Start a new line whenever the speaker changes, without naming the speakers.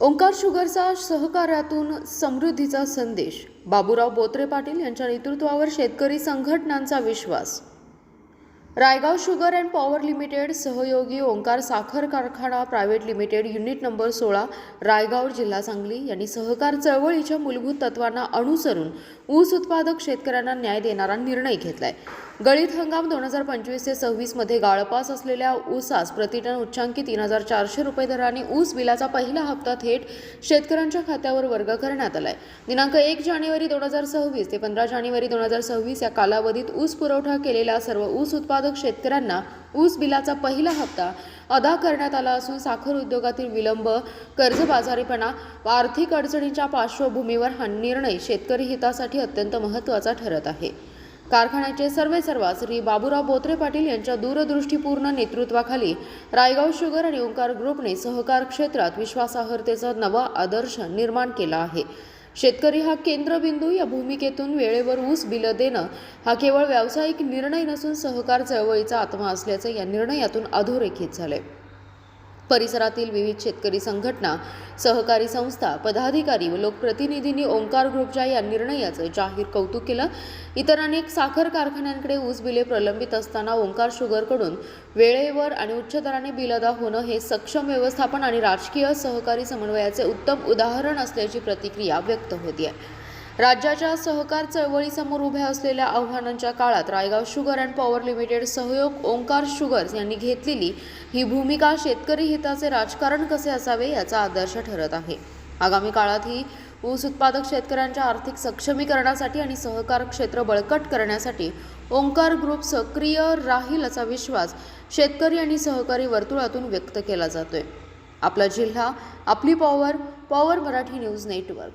ओंकार शुगरचा सहकार्यातून समृद्धीचा संदेश. बाबूराव बोत्रे पाटील यांच्या नेतृत्वावर शेतकरी संघटनांचा विश्वास. Raigaon sugar and power limited सहयोगी ओंकार साखर कारखाना private limited unit number 16 Raigaon जिल्हा सांगली यांनी सहकार चळवळीच्या मूलभूत तत्वांना अनुसरून ऊस उत्पादक शेतकऱ्यांना न्याय देणारा निर्णय घेतलाय. गळीत हंगाम 2025 ते 26 मध्ये गाळपास असलेल्या ऊसास प्रतिटन उच्चांकी 3400 रुपये दराने ऊस बिलाचा पहिला हप्ता थेट शेतकऱ्यांच्या खात्यावर वर्ग करण्यात आलाय. दिनांक 1 जानेवारी 2026 ते 15 जानेवारी 2026 या कालावधीत ऊस पुरवठा केलेल्या सर्व ऊस उत्पादक शेतकऱ्यांना ऊस बिलाचा पहिला हप्ता अदा करण्यात आला असून साखर उद्योगातील विलंब, कर्जबाजारीपणा व आर्थिक अडचणींच्या पार्श्वभूमीवर हा निर्णय शेतकरी हितासाठी अत्यंत महत्त्वाचा ठरत आहे. कारखान्याचे सर्वेसर्वा श्री बाबूराव बोत्रे पाटील यांच्या दूरदृष्टीपूर्ण नेतृत्वाखाली रायगाव शुगर आणि ओंकार ग्रुपने सहकार क्षेत्रात विश्वासार्हतेचा नवा आदर्श निर्माण केला आहे. शेतकरी हा केंद्रबिंदू या भूमिकेतून वेळेवर ऊस बिल देणं हा केवळ व्यावसायिक निर्णय नसून सहकार चळवळीचा आत्मा असल्याचे या निर्णयातून अधोरेखित झाले. परिसरातील विविध शेतकरी संघटना, सहकारी संस्था, पदाधिकारी व लोकप्रतिनिधींनी ओंकार ग्रुपच्या या निर्णयाचं जाहीर कौतुक केलं. इतर अनेक साखर कारखान्यांकडे ऊस बिले प्रलंबित असताना ओंकार शुगरकडून वेळेवर आणि उच्च दराने बिल अदा होणं हे सक्षम व्यवस्थापन आणि राजकीय सहकारी समन्वयाचे उत्तम उदाहरण असल्याची प्रतिक्रिया व्यक्त होती आहे. राज्याच्या सहकार चळवळीसमोर उभ्या असलेल्या आव्हानांच्या काळात Raigaon sugar and power limited सहयोग ओंकार शुगर्स यांनी घेतलेली ही भूमिका शेतकरी हिताचे राजकारण कसे असावे याचा आदर्श ठरत आहे. आगामी काळातही ऊस उत्पादक शेतकऱ्यांच्या आर्थिक सक्षमीकरणासाठी आणि सहकार क्षेत्र बळकट करण्यासाठी ओंकार ग्रुप सक्रिय राहील असा विश्वास शेतकरी आणि सहकारी वर्तुळातून व्यक्त केला जातोय. आपला जिल्हा, आपली power, power Marathi news network.